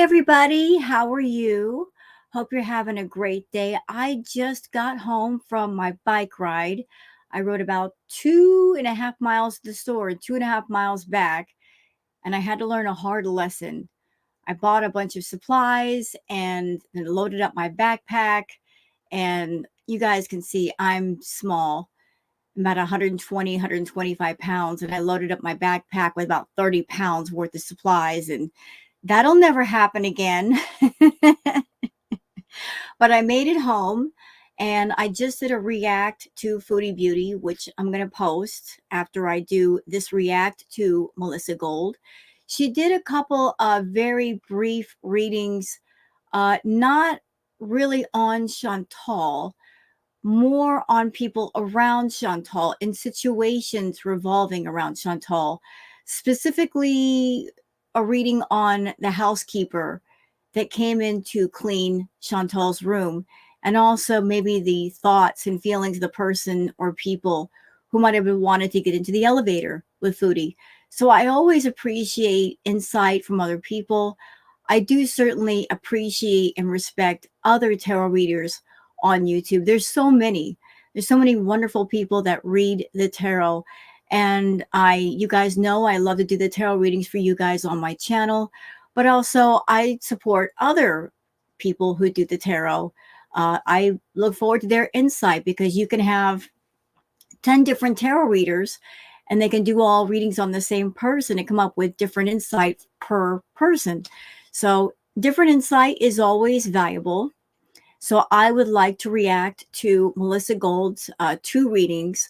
everybody. How are you? Hope you're having a great day. I just got home from my bike ride. I rode about 2.5 miles to the store and 2.5 miles back, and I had to learn a hard lesson. I bought a bunch of supplies and then loaded up my backpack. And you guys can see I'm small, about 120, 125 pounds. And I loaded up my backpack with about 30 pounds worth of supplies. And that'll never happen again. But I made it home and I just did a react to Foodie Beauty, which I'm going to post after I do this react to Melissa Gold. She did a couple of very brief readings, not really on Chantal, more on people around Chantal in situations revolving around Chantal, specifically a reading on the housekeeper that came in to clean Chantal's room, and also maybe the thoughts and feelings of the person or people who might have wanted to get into the elevator with Foodie. So I always appreciate insight from other people. I do certainly appreciate and respect other tarot readers on YouTube. There's so many. There's so many wonderful people that read the tarot. And you guys know I love to do the tarot readings for you guys on my channel, but also I support other people who do the tarot. I look forward to their insight because you can have 10 different tarot readers and they can do all readings on the same person and come up with different insight per person. So different insight is always valuable. So I would like to react to Melissa Gold's two readings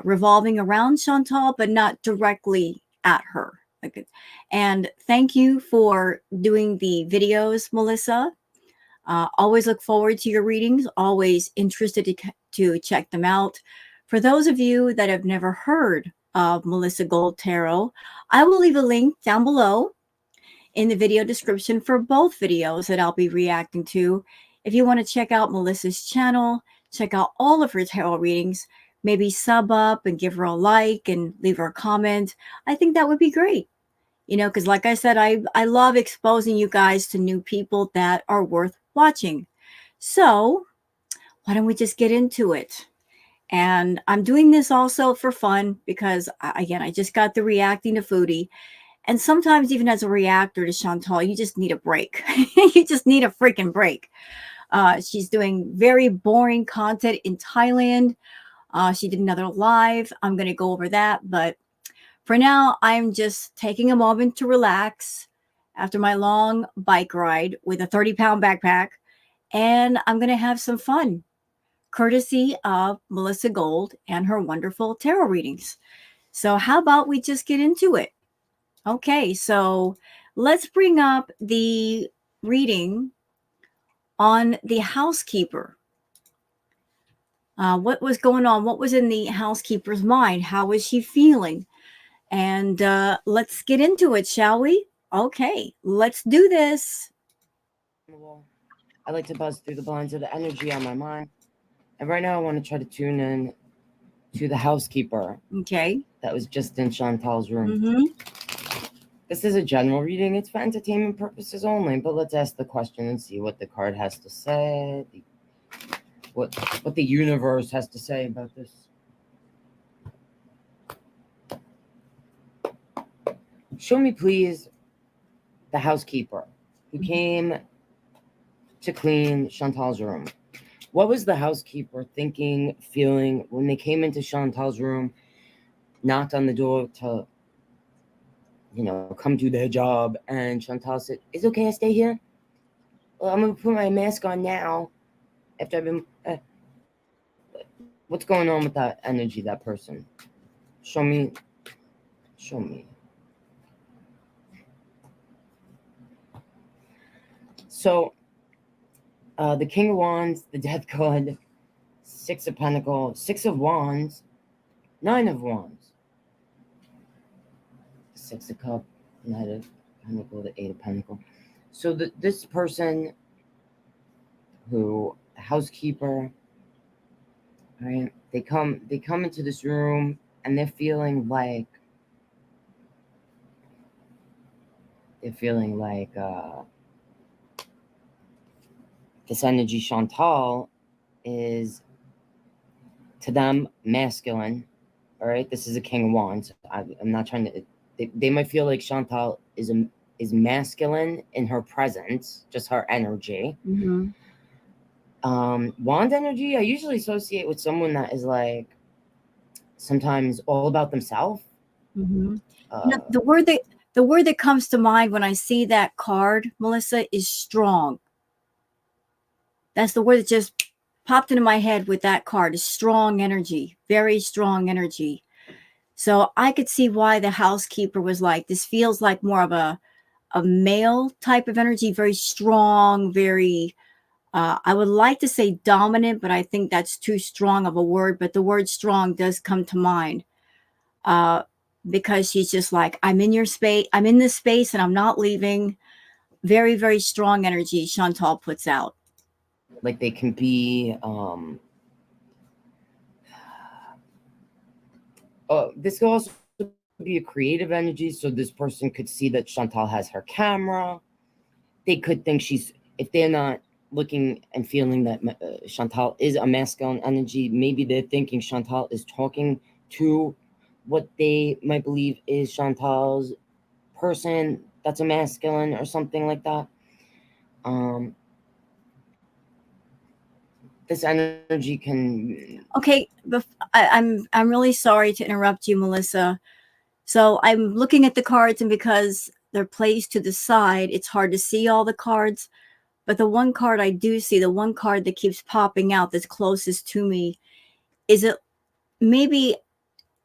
revolving around Chantal, but not directly at her. And thank you for doing the videos, Melissa. Always look forward to your readings, always interested to check them out. For those of you that have never heard of Melissa Gold Tarot, I will leave a link down below in the video description for both videos that I'll be reacting to. If you want to check out Melissa's channel, check out all of her tarot readings, maybe sub up and give her a like and leave her a comment, I think that would be great. Because like I said, I love exposing you guys to new people that are worth watching. So why don't we just get into it? And I'm doing this also for fun because, again, I just got the reacting to Foodie. And sometimes even as a reactor to Chantal, you just need a break. You just need a freaking break. She's doing very boring content in Thailand. She did another live. I'm going to go over that. But for now, I'm just taking a moment to relax after my long bike ride with a 30-pound backpack. And I'm going to have some fun, courtesy of Melissa Gold and her wonderful tarot readings. So how about we just get into it? Okay, so let's bring up the reading on the housekeeper. What was going on? What was in the housekeeper's mind? How was she feeling? And let's get into it, shall we? Okay, let's do this. I like to buzz through the blinds of the energy on my mind. And right now I want to try to tune in to the housekeeper. Okay. That was just in Chantal's room. Mm-hmm. This is a general reading. It's for entertainment purposes only, but let's ask the question and see what the card has to say, what the universe has to say about this. Show me, please, the housekeeper who came to clean Chantal's room. What was the housekeeper thinking, feeling when they came into Chantal's room, knocked on the door to, come do their job, and Chantal said, "It's okay, I stay here. Well, I'm going to put my mask on now after I've been... what's going on with that energy, that person? Show me. So, the King of Wands, the Death card, Six of Pentacles, Six of Wands, Nine of Wands, Six of Cups, Knight of Pentacles, the Eight of Pentacles. So this person who, housekeeper, right? They come into this room and they're feeling like this energy Chantal is to them masculine. All right, this is a King of Wands. I'm not trying to. They might feel like Chantal is masculine in her presence, just her energy. Mm-hmm. Wand energy, I usually associate with someone that is like sometimes all about themselves. Mm-hmm. You know, Uh, the word that comes to mind when I see that card, Melissa, is strong. That's the word that just popped into my head with that card is strong energy, very strong energy. So I could see why the housekeeper was like, this feels like more of a male type of energy, very strong, very, I would like to say dominant, but I think that's too strong of a word. But the word strong does come to mind uh, because she's just like, I'm in your space, I'm in this space and I'm not leaving. Very, very strong energy Chantal puts out. like they can be this could also be a creative energy, so this person could see that Chantal has her camera. They could think if they're not looking and feeling that Chantal is a masculine energy, maybe they're thinking Chantal is talking to what they might believe is Chantal's person that's a masculine or something like that. Um, this energy can. Okay, I'm really sorry to interrupt you, Melissa. So I'm looking at the cards, and because they're placed to the side, it's hard to see all the cards. But the one card I do see, the one card that keeps popping out that's closest to me, is it maybe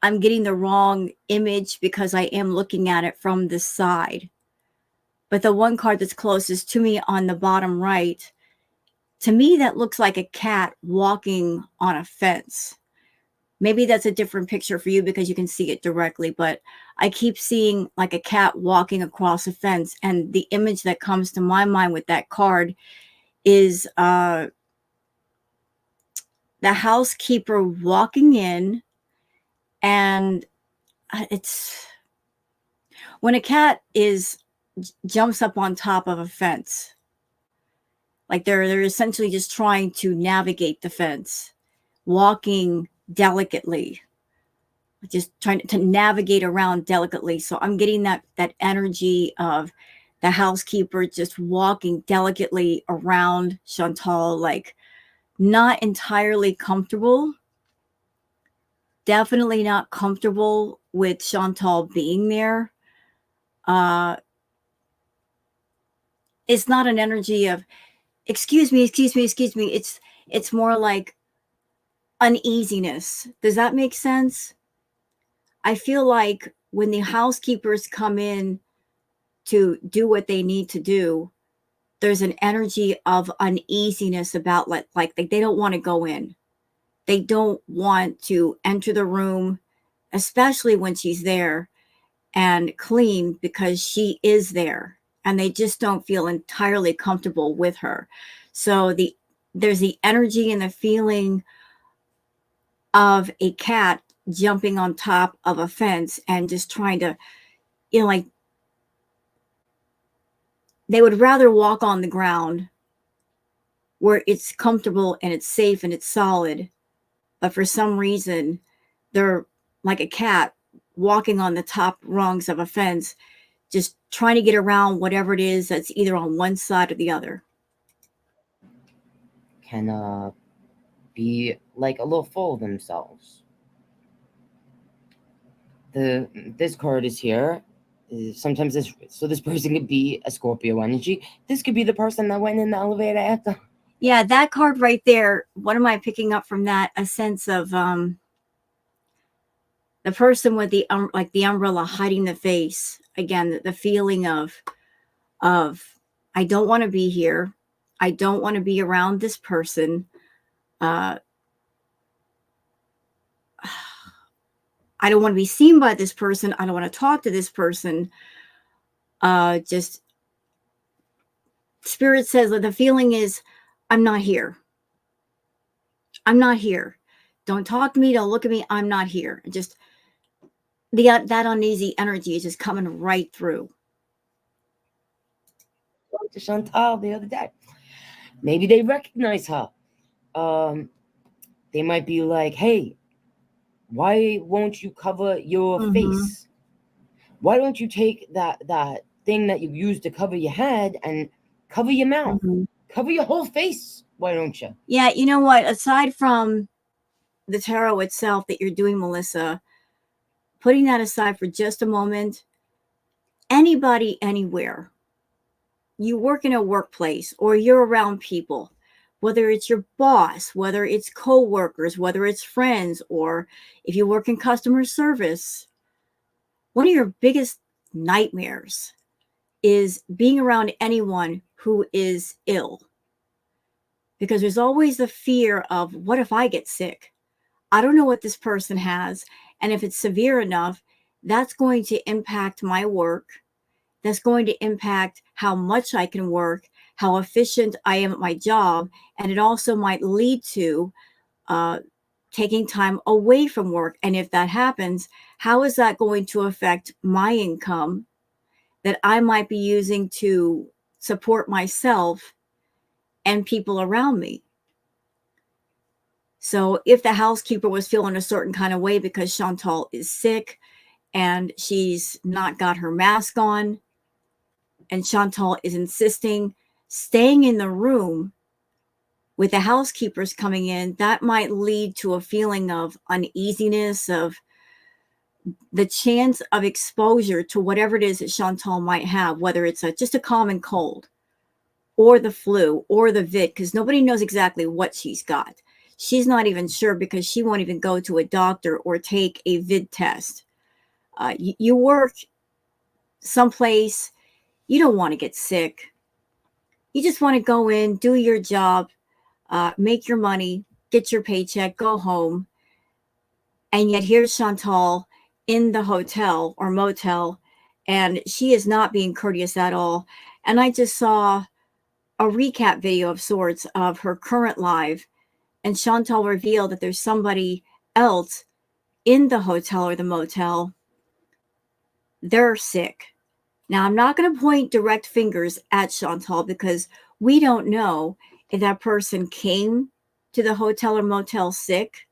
I'm getting the wrong image because I am looking at it from the side. But the one card that's closest to me on the bottom right, to me, that looks like a cat walking on a fence. Maybe that's a different picture for you because you can see it directly, but I keep seeing like a cat walking across a fence. And the image that comes to my mind with that card is the housekeeper walking in, and it's when a cat is jumps up on top of a fence, like they're essentially just trying to navigate the fence, walking delicately, just trying to navigate around delicately. So I'm getting that energy of the housekeeper just walking delicately around Chantal, like not entirely comfortable, definitely not comfortable with Chantal being there. Uh, it's not an energy of excuse me, excuse me, excuse me. It's more like uneasiness. Does that make sense? I feel like when the housekeepers come in to do what they need to do, there's an energy of uneasiness about like they don't want to go in. They don't want to enter the room, especially when she's there and clean because she is there and they just don't feel entirely comfortable with her. So there's the energy and the feeling of a cat jumping on top of a fence and just trying to, like they would rather walk on the ground where it's comfortable and it's safe and it's solid. But for some reason, they're like a cat walking on the top rungs of a fence, just trying to get around whatever it is that's either on one side or the other. Can be like a little full of themselves. The this card is here. Sometimes this person could be a Scorpio energy. This could be the person that went in the elevator after. Yeah, that card right there. What am I picking up from that? A sense of the person with the like the umbrella hiding the face. Again, the feeling of I don't want to be here. I don't want to be around this person. Uh, I don't want to be seen by this person. I don't want to talk to this person. Just spirit says that the feeling is, I'm not here. I'm not here. Don't talk to me. Don't look at me. I'm not here. Just that uneasy energy is just coming right through. To Chantal the other day. Maybe they recognize her. Um, they might be like, "Hey, why won't you cover your Mhm. face? Why don't you take that thing that you used to cover your head and cover your mouth, Mhm. cover your whole face? Why don't you?" Yeah, you know what? Aside from the tarot itself that you're doing, Melissa, putting that aside for just a moment, anybody anywhere, you work in a workplace or you're around people, whether it's your boss, whether it's coworkers, whether it's friends, or if you work in customer service, one of your biggest nightmares is being around anyone who is ill, because there's always the fear of, what if I get sick? I don't know what this person has. And if it's severe enough, that's going to impact my work. That's going to impact how much I can work, how efficient I am at my job. And it also might lead to uh, taking time away from work. And if that happens, how is that going to affect my income that I might be using to support myself and people around me? So if the housekeeper was feeling a certain kind of way because Chantal is sick and she's not got her mask on, and Chantal is insisting staying in the room with the housekeepers coming in, that might lead to a feeling of uneasiness, of the chance of exposure to whatever it is that Chantal might have, whether it's just a common cold or the flu or the vid, because nobody knows exactly what she's got. She's not even sure because she won't even go to a doctor or take a vid test. You work someplace, you don't want to get sick. You just want to go in, do your job, make your money, get your paycheck, go home. And yet here's Chantal in the hotel or motel, and she is not being courteous at all. And I just saw a recap video of sorts of her current live, and Chantal revealed that there's somebody else in the hotel or the motel. They're sick. Now, I'm not going to point direct fingers at Chantal because we don't know if that person came to the hotel or motel sick.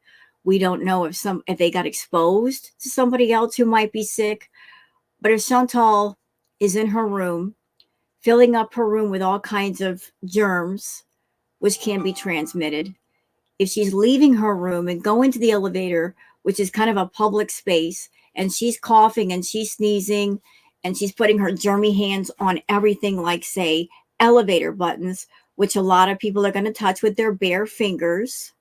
We don't know if they got exposed to somebody else who might be sick. But if Chantal is in her room, filling up her room with all kinds of germs, which can be transmitted, if she's leaving her room and going to the elevator, which is kind of a public space, and she's coughing and she's sneezing and she's putting her germy hands on everything, like, say, elevator buttons, which a lot of people are going to touch with their bare fingers,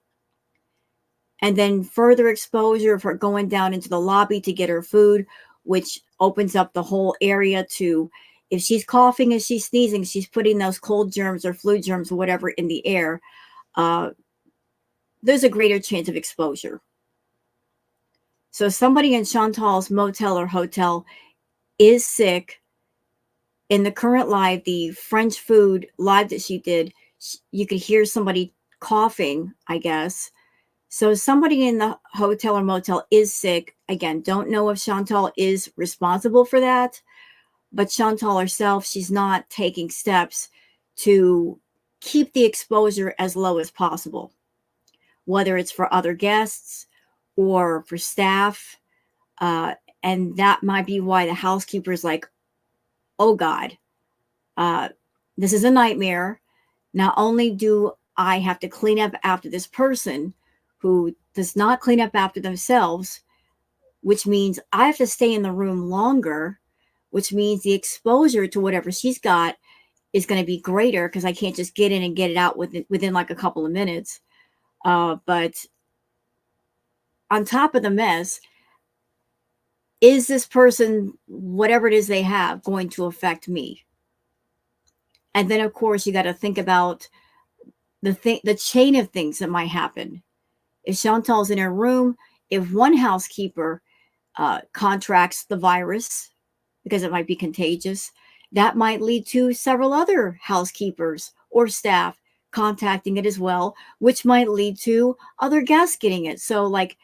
and then further exposure of her going down into the lobby to get her food, which opens up the whole area to, if she's coughing and she's sneezing, she's putting those cold germs or flu germs or whatever in the air. Uh, there's a greater chance of exposure. So somebody in Chantal's motel or hotel is sick. In the current live, the French food live that she did, you could hear somebody coughing, I guess. So somebody in the hotel or motel is sick. Again, don't know if Chantal is responsible for that, but Chantal herself, she's not taking steps to keep the exposure as low as possible, whether it's for other guests or for staff. Uh, and that might be why the housekeeper is like, oh God, uh, this is a nightmare. Not only do I have to clean up after this person who does not clean up after themselves, which means I have to stay in the room longer, which means the exposure to whatever she's got is going to be greater because I can't just get in and get it out within like a couple of minutes. But on top of the mess, is this person, whatever it is they have, going to affect me? And then, of course, you got to think about the chain of things that might happen. If Chantal's in her room, if one housekeeper contracts the virus because it might be contagious, that might lead to several other housekeepers or staff contacting it as well, which might lead to other guests getting it. So, like,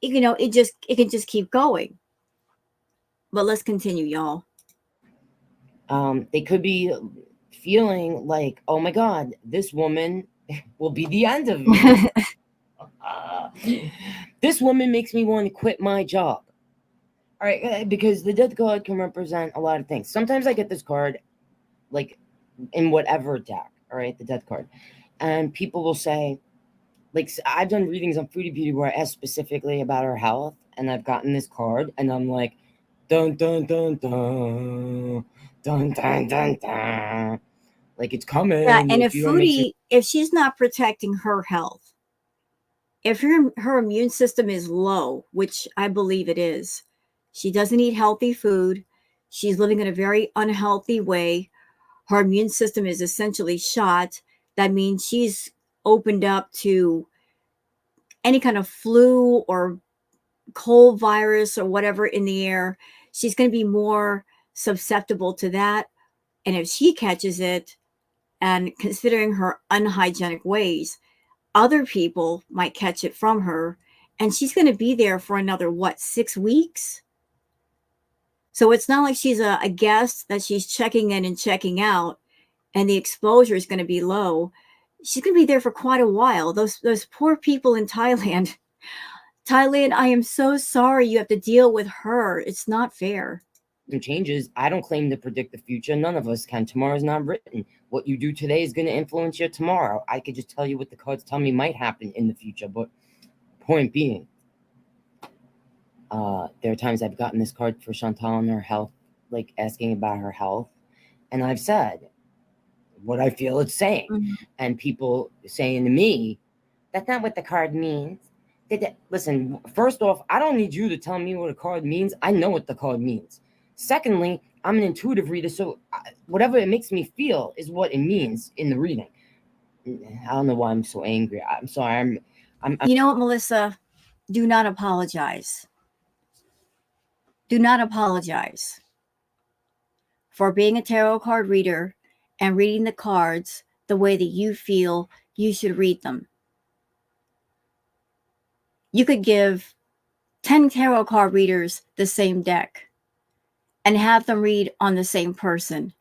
it can just keep going. But let's continue, y'all. They could be feeling like, oh my God, this woman will be the end of me. This woman makes me want to quit my job. All right, because the death card can represent a lot of things. Sometimes I get this card, like in whatever deck, all right, the death card, and people will say, like, I've done readings on Foodie Beauty where I ask specifically about her health, and I've gotten this card, and I'm like, dun dun dun dun, dun dun dun dun, like it's Yeah, coming and if if you don't make sure. Foodie, if she's not protecting her health, if her immune system is low, which I believe it is, she doesn't eat healthy food, she's living in a very unhealthy way, her immune system is essentially shot. That means she's opened up to any kind of flu or cold virus or whatever in the air. She's going to be more susceptible to that. And if she catches it, and considering her unhygienic ways, other people might catch it from her. And she's going to be there for another, what, 6 weeks? So it's not like she's a guest that she's checking in and checking out, and the exposure is going to be low. She's going to be there for quite a while. Those poor people in Thailand. Thailand, I am so sorry you have to deal with her. It's not fair. Changes. I don't claim to predict the future. None of us can. Tomorrow's not written. What you do today is going to influence your tomorrow. I could just tell you what the cards tell me might happen in the future. But point being, there are times I've gotten this card for Chantal and her health, like asking about her health, and I've said what I feel it's saying, Mhm. and people saying to me, "That's not what the card means." Listen, first off, I don't need you to tell me what a card means. I know what the card means. Secondly, I'm an intuitive reader, so whatever it makes me feel is what it means in the reading. I don't know why I'm so angry. I'm sorry. I'm You know what, Melissa? Do not apologize. Do not apologize for being a tarot card reader and reading the cards the way that you feel you should read them. You could give 10 tarot card readers the same deck and have them read on the same person.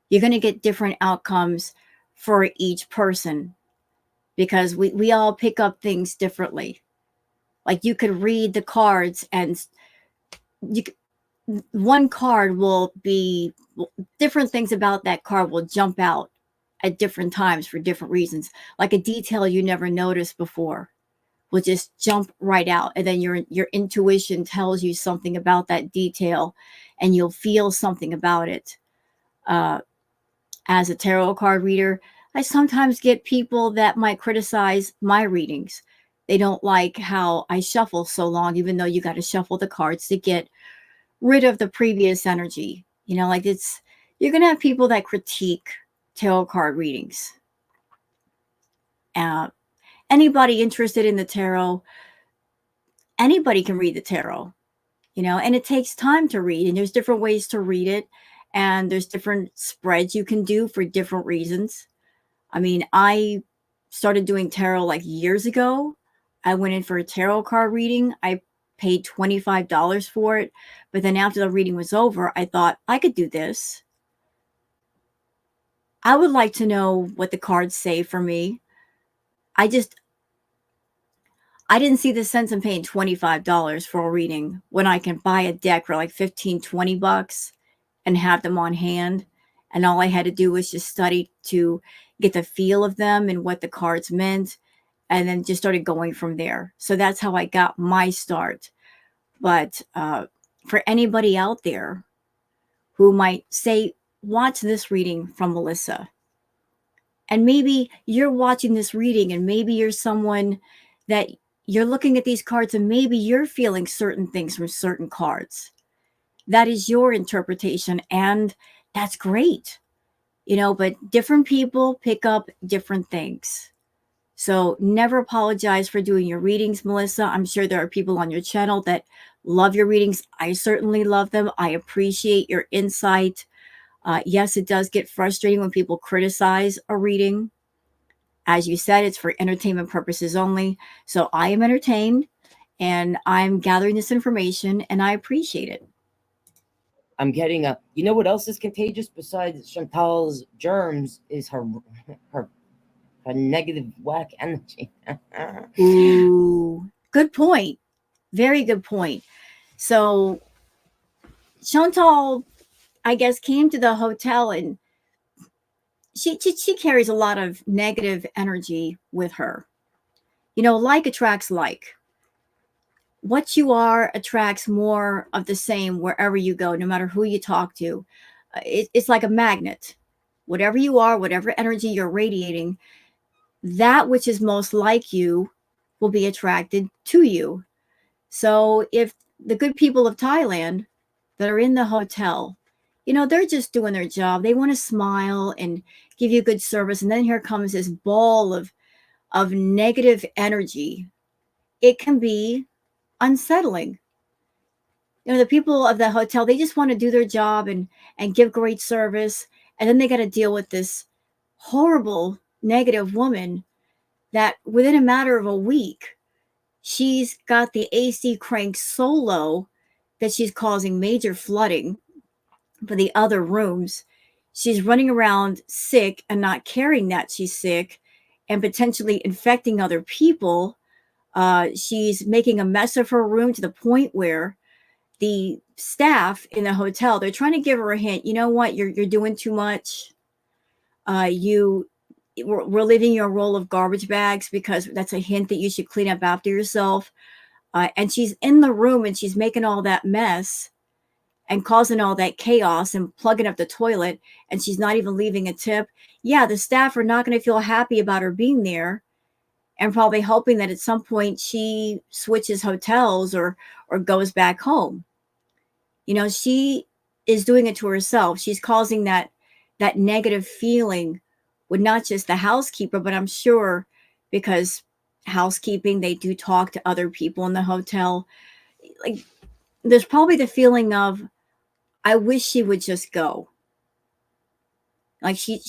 You're going to get different outcomes for each person because we all pick up things differently. Like you could read the cards and you one card will be different things about that card will jump out at different times for different reasons. Like a detail you never noticed before will just jump right out, and then your intuition tells you something about that detail and you'll feel something about it. uh, as a tarot card reader, I sometimes get people that might criticize my readings. They don't like how I shuffle so long, even though you got to shuffle the cards to get rid of the previous energy. Like you're going to have people that critique tarot card readings. uh, Anybody interested in the tarot, anybody can read the tarot, and it takes time to read, and there's different ways to read it, and there's different spreads you can do for different reasons. I mean, I started doing tarot like years ago. I went in for a tarot card reading. I paid $25 for it. But then after the reading was over, I thought I could do this. I would like to know what the cards say for me. I just, I didn't see the sense in paying $25 for a reading when I can buy a deck for like 15, $20 and have them on hand. And all I had to do was just study to get the feel of them and what the cards meant, and then just started going from there. So that's how I got my start. But for anybody out there who might say, watch this reading from Melissa, and maybe you're watching this reading, and maybe you're someone that you're looking at these cards, and maybe you're feeling certain things from certain cards. That is your interpretation, and that's great. But different people pick up different things. So never apologize for doing your readings, Melissa. I'm sure there are people on your channel that love your readings. I certainly love them. I appreciate your insight. Yes, it does get frustrating when people criticize a reading. As you said, it's for entertainment purposes only. So I am entertained and I'm gathering this information and I appreciate it. I'm getting a. You know what else is contagious besides Chantal's germs is her her negative whack energy. Ooh, good point. Very good point. So Chantal, I guess, came to the hotel, and she carries a lot of negative energy with her. You know, like attracts like. What you are attracts more of the same wherever you go, no matter who you talk to. It's like a magnet. Whatever you are, whatever energy you're radiating, that which is most like you will be attracted to you. So if the good people of Thailand that are in the hotel, you know, they're just doing their job. They want to smile and give you good service. And then here comes this ball of negative energy. It can be unsettling. You know, the people of the hotel, they just want to do their job and give great service. And then they got to deal with this horrible negative woman that within a matter of a week, she's got the AC cranked so low that she's causing major flooding for the other rooms. She's running around sick and not caring that she's sick and potentially infecting other people. She's making a mess of her room to the point where the staff in the hotel, they're trying to give her a hint. You know what? You're doing too much. You we're leaving you a roll of garbage bags because that's a hint that you should clean up after yourself. And she's in the room and she's making all that mess and causing all that chaos and plugging up the toilet, and she's not even leaving a tip. Yeah, the staff are not going to feel happy about her being there, and probably hoping that at some point she switches hotels or goes back home. You know, she is doing it to herself. She's causing that negative feeling with not just the housekeeper, but I'm sure because housekeeping, they do talk to other people in the hotel. Like there's probably the feeling of, I wish she would just go. Like she's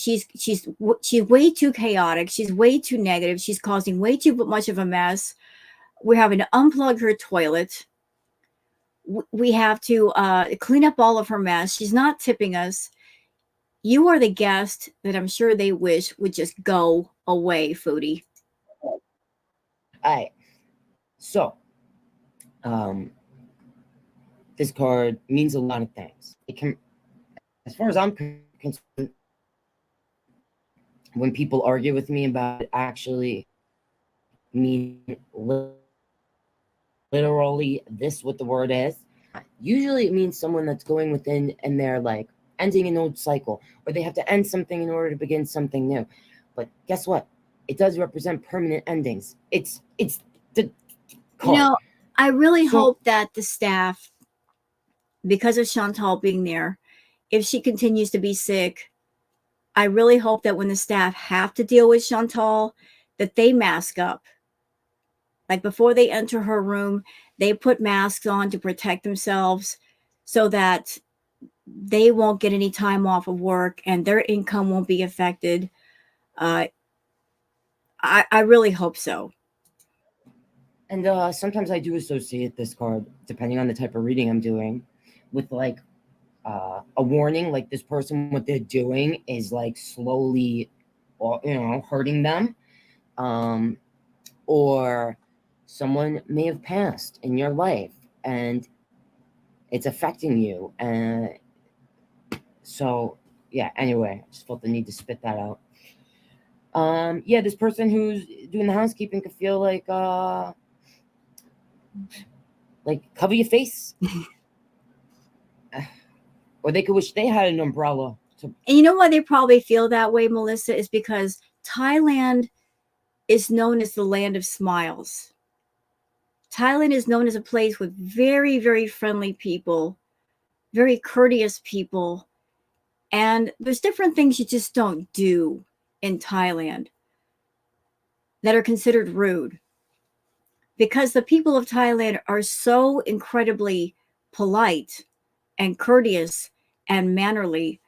way too chaotic. She's way too negative. She's causing way too much of a mess. We're having to unplug her toilet. We have to clean up all of her mess. She's not tipping us. You are the guest that I'm sure they wish would just go away, Foodie. All right. So, um, this card means a lot of things. It can, as far as I'm concerned, when people argue with me about it, actually mean literally this what the word is. Usually it means someone that's going within and they're like ending an old cycle, or they have to end something in order to begin something new. But guess what? It does represent permanent endings. It's the You card. know, I really So hope that the staff, because of Chantal being there, if she continues to be sick, I really hope that when the staff have to deal with Chantal, that they mask up. Like before they enter her room, they put masks on to protect themselves so that they won't get any time off of work and their income won't be affected. Uh, I really hope so. and sometimes I do associate this card, depending on the type of reading I'm doing, with like a warning, like this person, what they're doing is like slowly, hurting them, um, or someone may have passed in your life and it's affecting you. And so, yeah. Anyway, I just felt the need to spit that out. Yeah, this person who's doing the housekeeping could feel like cover your face, or they could wish they had an umbrella to. And you know why they probably feel that way, Melissa, is because Thailand is known as the land of smiles. Thailand is known as a place with very, very friendly people, very courteous people. And there's different things you just don't do in Thailand that are considered rude because the people of Thailand are so incredibly polite and courteous and mannerly.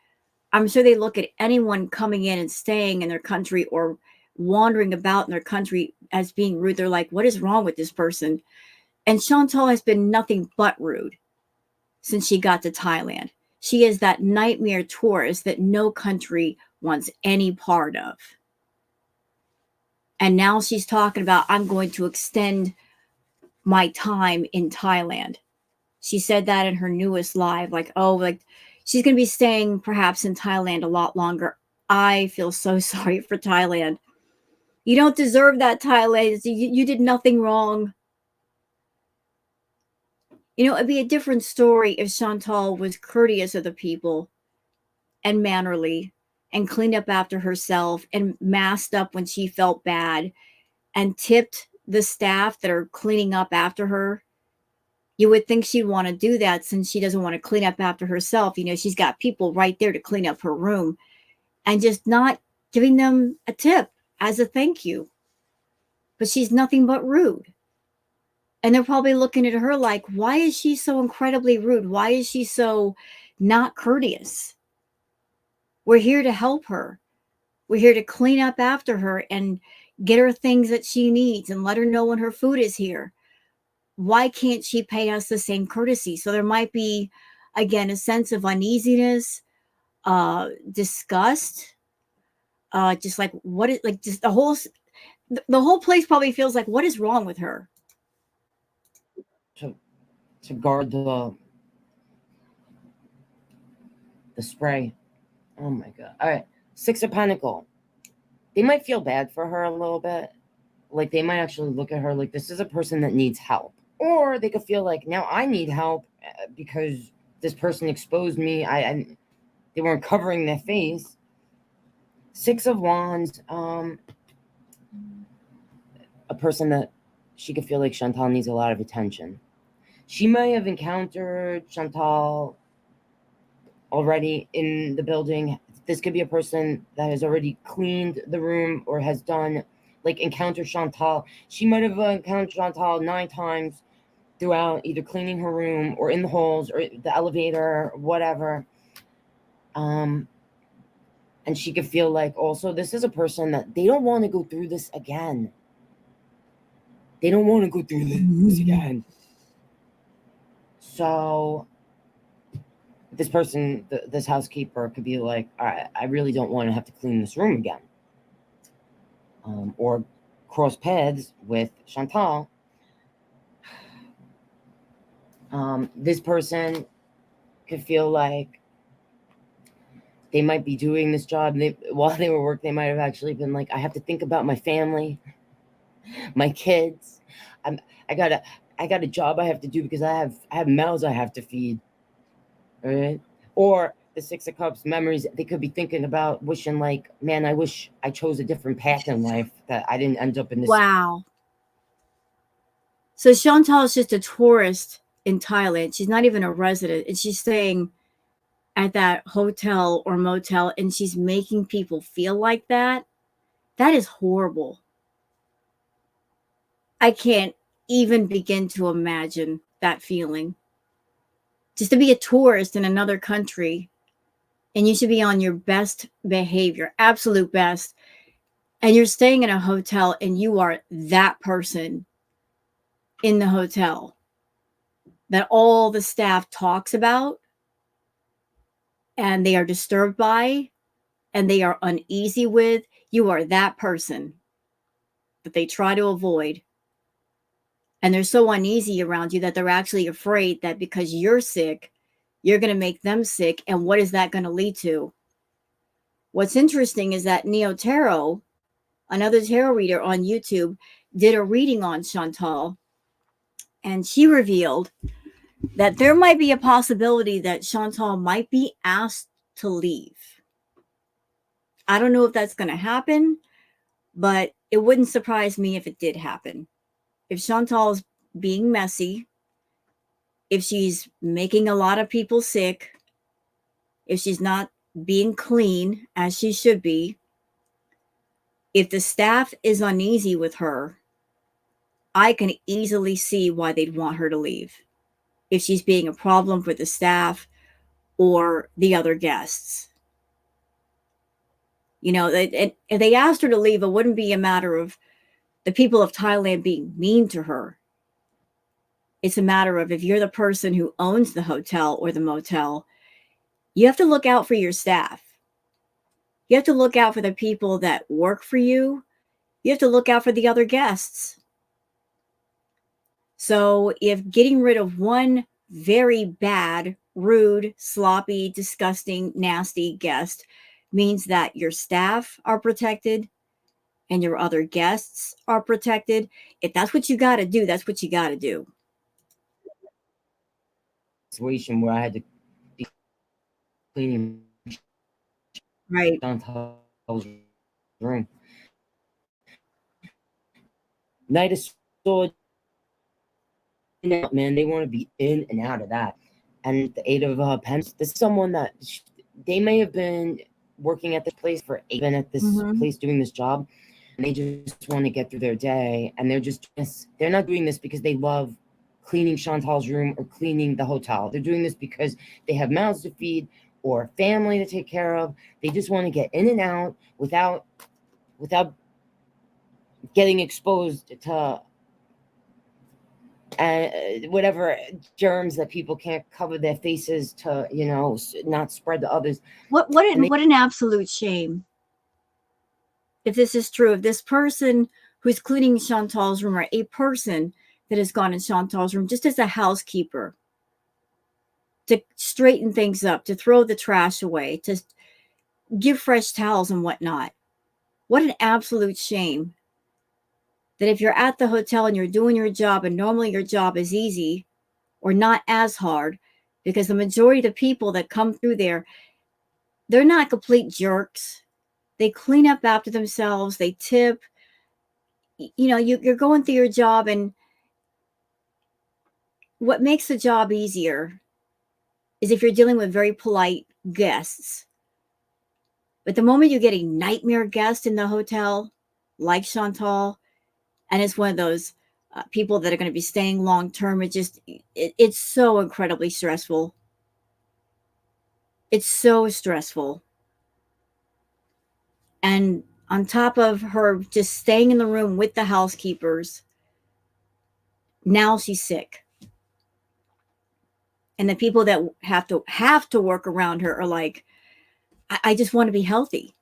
I'm sure they look at anyone coming in and staying in their country or wandering about in their country as being rude. They're like, what is wrong with this person? And Chantal has been nothing but rude since she got to Thailand. She is that nightmare tourist that no country wants any part of. And now she's talking about, I'm going to extend my time in Thailand. She said that in her newest live, like, oh, like she's going to be staying perhaps in Thailand a lot longer. I feel so sorry for Thailand. You don't deserve that, Thailand. You did nothing wrong. You know, it'd be a different story if Chantal was courteous of the people and mannerly and cleaned up after herself and masked up when she felt bad and tipped the staff that are cleaning up after her. You would think she'd want to do that since she doesn't want to clean up after herself. You know, she's got people right there to clean up her room and just not giving them a tip as a thank you. But she's nothing but rude. And they're probably looking at her like, why is she so incredibly rude? Why is she so not courteous? We're here to help her. We're here to clean up after her and get her things that she needs and let her know when her food is here. Why can't she pay us the same courtesy? So there might be, again, a sense of uneasiness, disgust, just like what is like just the whole place probably feels like, what is wrong with her? To guard the spray. Oh my god. All right. Six of Pentacle. They might feel bad for her a little bit. Like they might actually look at her like this is a person that needs help. Or they could feel like now I need help because this person exposed me. They weren't covering their face. Six of Wands. A person that she could feel like Chantal needs a lot of attention. She may have encountered Chantal already in the building. This could be a person that has already cleaned the room or has done like encounter Chantal. She might have encountered Chantal 9 times throughout, either cleaning her room or in the halls or the elevator, whatever. And she could feel like also this is a person that they don't want to go through this again. They don't want to go through this again. So this person, this housekeeper could be like, all right, I really don't want to have to clean this room again. Or cross paths with Chantal. This person could feel like they might be doing this job. While they were working, they might have actually been like, I have to think about my family, my kids. I got a job I have to do because I have mouths I have to feed. All right. Or the Six of Cups memories, they could be thinking about wishing like, man, I wish I chose a different path in life, that I didn't end up in this. Wow. So Chantal is just a tourist in Thailand. She's not even a resident, and she's staying at that hotel or motel, and she's making people feel like that. That is horrible. I can't even begin to imagine that feeling. Just to be a tourist in another country, and you should be on your best behavior, absolute best, and you're staying in a hotel and you are that person in the hotel that all the staff talks about and they are disturbed by and they are uneasy with. You are that person that they try to avoid. And they're so uneasy around you that they're actually afraid that because you're sick, you're going to make them sick. And what is that going to lead to? What's interesting is that Neo Tarot, another tarot reader on YouTube, did a reading on Chantal, and she revealed that there might be a possibility that Chantal might be asked to leave. I don't know if that's going to happen, but it wouldn't surprise me if it did happen. If Chantal's being messy, if she's making a lot of people sick, if she's not being clean as she should be, if the staff is uneasy with her, I can easily see why they'd want her to leave. If she's being a problem for the staff or the other guests. You know, if they asked her to leave, it wouldn't be a matter of the people of Thailand being mean to her. It's a matter of if you're the person who owns the hotel or the motel, You have to look out for your staff. You have to look out for the people that work for you. You have to look out for the other guests. So if getting rid of one very bad, rude, sloppy, disgusting, nasty guest means that your staff are protected and your other guests are protected, if that's what you got to do, that's what you got to do. Situation where I had to be cleaning Right. Chantal's room. Night of Sword, man, they want to be in and out of that. And the eight of pens, this is someone that they may have been working at this place for been at this Mm-hmm. place doing this job, and they just want to get through their day, and they're not doing this because they love cleaning Chantal's room or cleaning the hotel. They're doing this because they have mouths to feed or family to take care of. They just want to get in and out without getting exposed to whatever germs that people can't cover their faces to, not spread to others. And What an absolute shame. If this is true, if this person who's cleaning Chantal's room, or a person that has gone in Chantal's room just as a housekeeper to straighten things up, to throw the trash away, to give fresh towels and whatnot. What an absolute shame that if you're at the hotel and you're doing your job, and normally your job is easy or not as hard, because the majority of the people that come through there, they're not complete jerks. They clean up after themselves, they tip. You're going through your job, and what makes the job easier is if you're dealing with very polite guests. But the moment you get a nightmare guest in the hotel, like Chantal, and it's one of those people that are going to be staying long term, it's so incredibly stressful. It's so stressful. And on top of her just staying in the room with the housekeepers, now she's sick. And the people that have to work around her are like, I just want to be healthy.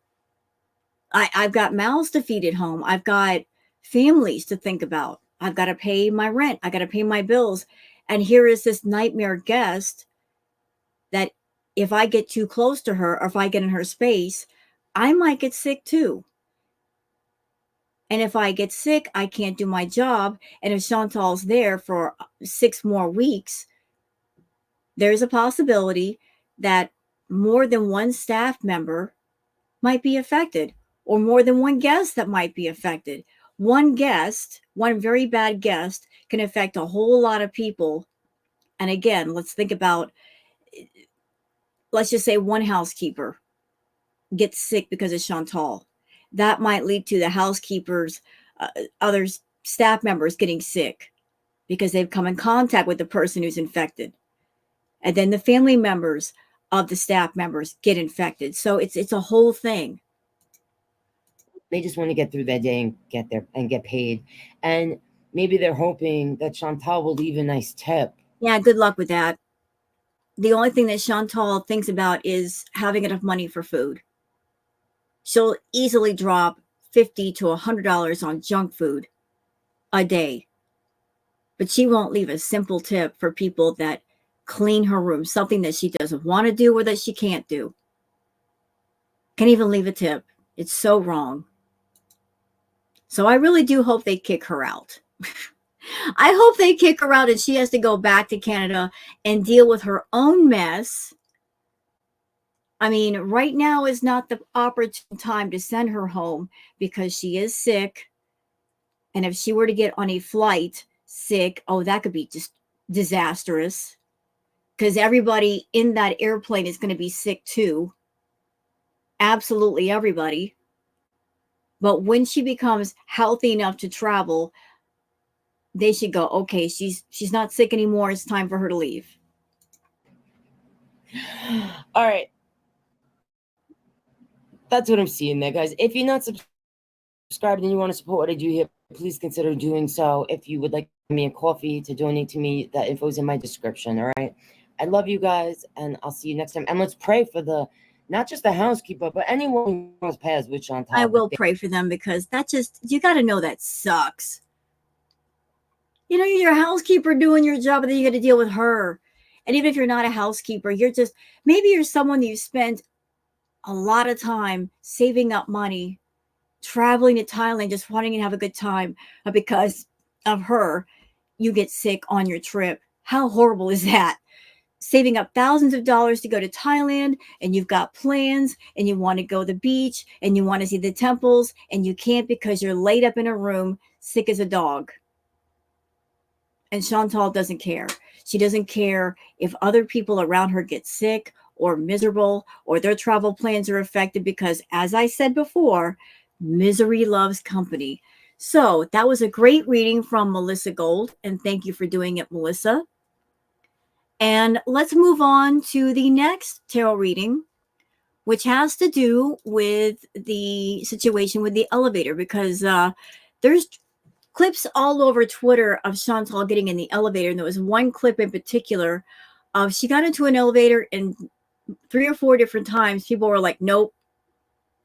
I've got mouths to feed at home. I've got families to think about. I've got to pay my rent. I got to pay my bills. And here is this nightmare guest that if I get too close to her or if I get in her space, I might get sick too. And if I get sick, I can't do my job. And if Chantal's there for 6 more weeks, there's a possibility that more than one staff member might be affected, or more than one guest that might be affected. One guest, one very bad guest, can affect a whole lot of people. And again, let's just say one housekeeper gets sick because of Chantal. That might lead to the housekeeper's other staff members getting sick because they've come in contact with the person who's infected. And then the family members of the staff members get infected. So it's a whole thing. They just want to get through their day and get there and get paid. And maybe they're hoping that Chantal will leave a nice tip. Yeah, good luck with that. The only thing that Chantal thinks about is having enough money for food. She'll easily drop $50 to $100 on junk food a day, but she won't leave a simple tip for people that clean her room, something that she doesn't want to do or that she can't do. Can't even leave a tip. It's so wrong. So I really do hope they kick her out. I hope they kick her out and she has to go back to Canada and deal with her own mess. I mean, right now is not the opportune time to send her home because she is sick. And if she were to get on a flight sick, oh, that could be just disastrous because everybody in that airplane is going to be sick too. Absolutely everybody. But when she becomes healthy enough to travel, they should go, okay, she's not sick anymore. It's time for her to leave. All right. That's what I'm seeing there, guys. If you're not subscribed and you want to support what I do here, please consider doing so. If you would like me a coffee to donate to me, that info is in my description. All right. I love you guys, and I'll see you next time. And let's pray for the not just the housekeeper, but anyone who cross paths with I Chantal. will pray for them because that just, you got to know that sucks. You know, you're a housekeeper doing your job, and then you got to deal with her. And even if you're not a housekeeper, you're just, maybe you're someone that you spent a lot of time saving up money, traveling to Thailand, just wanting to have a good time. But because of her, you get sick on your trip. How horrible is that? Saving up thousands of dollars to go to Thailand, and you've got plans, and you want to go to the beach, and you want to see the temples, and you can't because you're laid up in a room sick as a dog. And Chantal doesn't care. She doesn't care if other people around her get sick or miserable or their travel plans are affected because, as I said before, misery loves company. So that was a great reading from Melissa Gold, and thank you for doing it, Melissa. And let's move on to the next tarot reading, which has to do with the situation with the elevator because there's clips all over Twitter of Chantal getting in the elevator. And there was one clip in particular of she got into an elevator and 3 or 4 different times people were like, nope,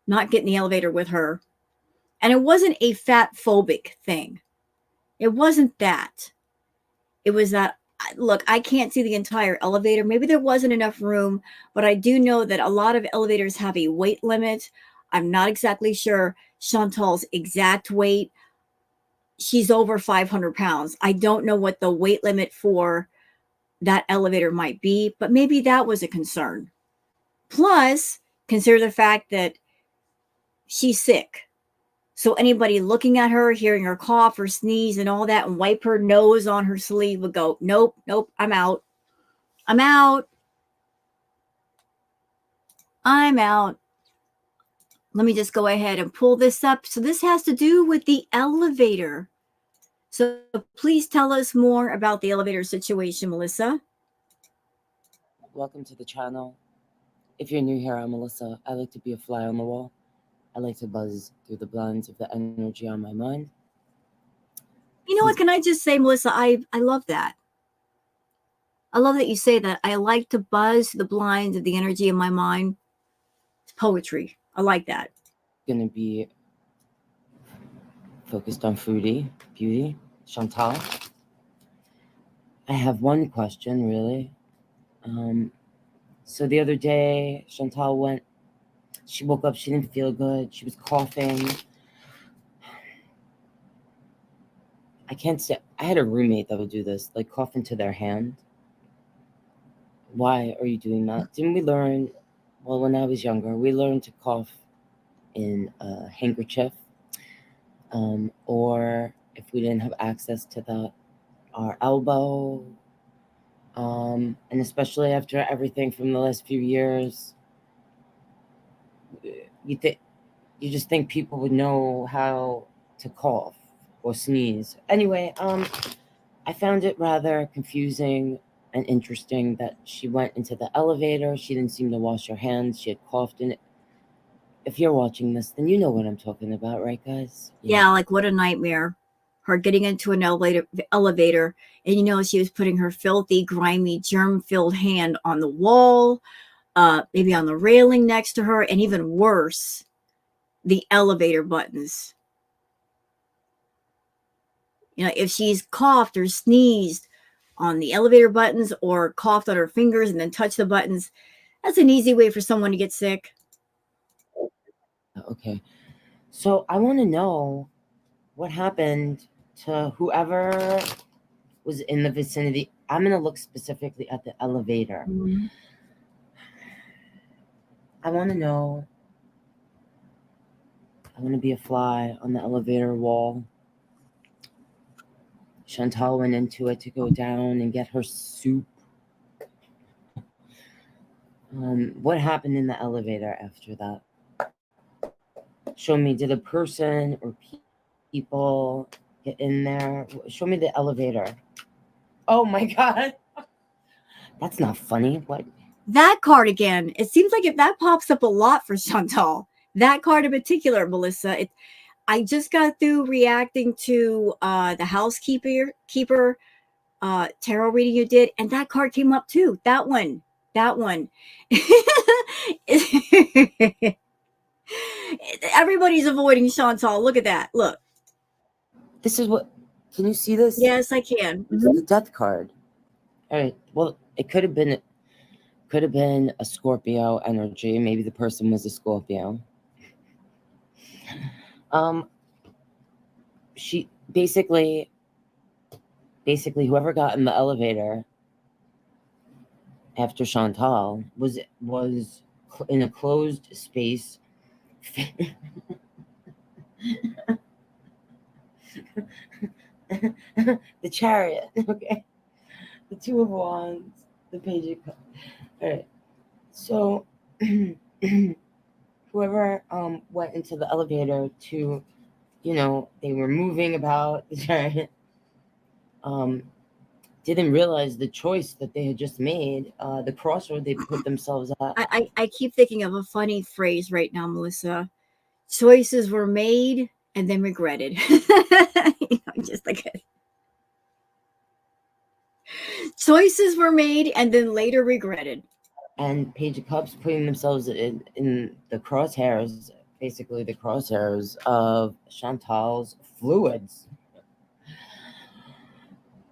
not getting the elevator with her. And it wasn't a fat phobic thing. It wasn't that. It was that, look, I can't see the entire elevator. Maybe there wasn't enough room, but I do know that a lot of elevators have a weight limit. I'm not exactly sure Chantal's exact weight. She's over 500 pounds. I don't know what the weight limit for that elevator might be, but maybe that was a concern. Plus, consider the fact that she's sick. So anybody looking at her, hearing her cough or sneeze and all that and wipe her nose on her sleeve would go, nope, nope, I'm out. I'm out. I'm out. Let me just go ahead and pull this up. So this has to do with the elevator. So please tell us more about the elevator situation, Melissa. Welcome to the channel. If you're new here, I'm Melissa. I like to be a fly on the wall. I like to buzz through the blinds of the energy on my mind. You know what? Can I just say, Melissa, I love that. I love that you say that. I like to buzz the blinds of the energy in my mind. It's poetry. I like that. Going to be focused on Foodie, Beauty, Chantal. I have one question, really. So the other day, Chantal she woke up, she didn't feel good, she was coughing. I can't say, I had a roommate that would do this, like cough into their hand. Why are you doing that? Didn't we learn, well, when I was younger, we learned to cough in a handkerchief, or if we didn't have access to that, our elbow, and especially after everything from the last few years, you just think people would know how to cough or sneeze. Anyway, I found it rather confusing and interesting that she went into the elevator. She didn't seem to wash her hands. She had coughed in it. If you're watching this, then you know what I'm talking about, right, guys? Yeah, like what a nightmare. Her getting into an elevator, and she was putting her filthy, grimy, germ-filled hand on the wall, maybe on the railing next to her, and even worse, the elevator buttons. If she's coughed or sneezed on the elevator buttons or coughed on her fingers and then touched the buttons, that's an easy way for someone to get sick. Okay. So I want to know what happened to whoever was in the vicinity. I'm going to look specifically at the elevator. Mm-hmm. I want to know. I want to be a fly on the elevator wall. Chantal went into it to go down and get her soup. What happened in the elevator after that? Show me, did a person or people get in there? Show me the elevator. Oh my God. That's not funny. What? That card again. It seems like if that pops up a lot for Chantal, that card in particular, Melissa. I just got through reacting to the housekeeper tarot reading you did, and that card came up too. That one. That one. Everybody's avoiding Chantal. Look at that. Look. This is what. Can you see this? Yes, I can. This is the death card. All right. Well, it could have been a Scorpio energy. Maybe the person was a Scorpio. She basically whoever got in the elevator after Chantal was in a closed space. The Chariot, okay, the Two of Wands, the Page of Cups. All right, so whoever went into the elevator to, they were moving about the Chariot, didn't realize the choice that they had just made, the crossroad they put themselves at. I keep thinking of a funny phrase right now, Melissa. Choices were made and then regretted. Just like choices were made and then later regretted. And Page of Cups putting themselves in the crosshairs, basically the crosshairs of Chantal's fluids.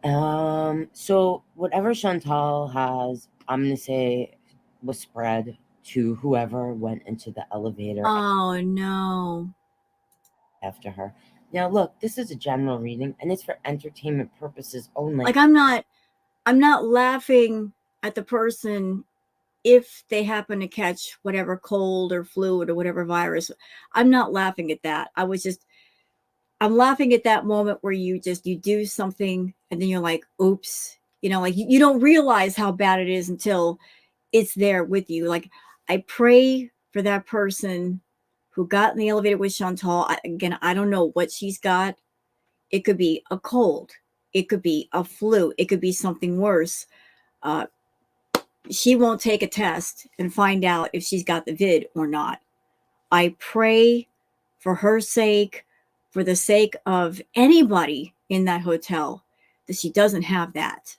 So whatever Chantal has, I'm gonna say, was spread to whoever went into the elevator. Oh no. After her. Now look, this is a general reading and it's for entertainment purposes only. Like I'm not laughing at the person if they happen to catch whatever cold or flu or whatever virus. I'm not laughing at that. I'm laughing at that moment where you do something and then you're like, oops, like you don't realize how bad it is until it's there with you. Like I pray for that person who got in the elevator with Chantal. Again, I don't know what she's got. It could be a cold. It could be a flu. It could be something worse. She won't take a test and find out if she's got the vid or not. I pray for her sake, for the sake of anybody in that hotel, that she doesn't have that.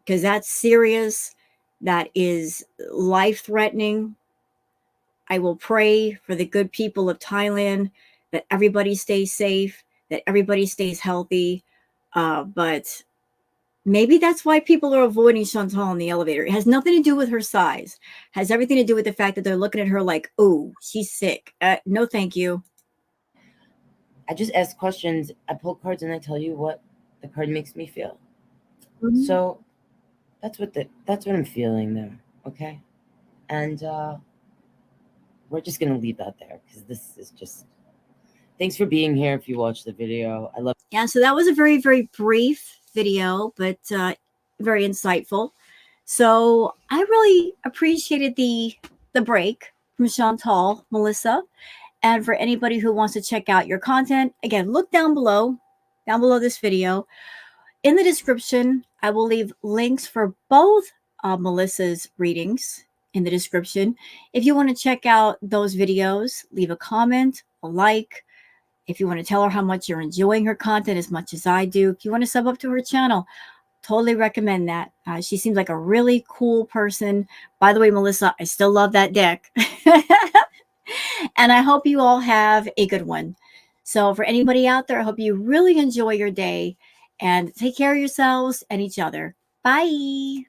Because that's serious. That is life-threatening. I will pray for the good people of Thailand, that everybody stays safe, that everybody stays healthy. But maybe that's why people are avoiding Chantal in the elevator. It has nothing to do with her size. It has everything to do with the fact that they're looking at her like, oh, she's sick. No, thank you. I just ask questions. I pull cards and I tell you what the card makes me feel. Mm-hmm. So that's what I'm feeling there. Okay. And we're just gonna leave that there because this is just. Thanks for being here. If you watched the video, I love. Yeah, so that was a very, very brief video, but very insightful. So I really appreciated the break from Chantal, Melissa. And for anybody who wants to check out your content, again, look down below this video. In the description, I will leave links for both Melissa's readings in the description. If you want to check out those videos, leave a comment, a like. If you want to tell her how much you're enjoying her content as much as I do, if you want to sub up to her channel, totally recommend that. She seems like a really cool person. By the way, Melissa, I still love that deck. And I hope you all have a good one. So for anybody out there, I hope you really enjoy your day and take care of yourselves and each other. Bye.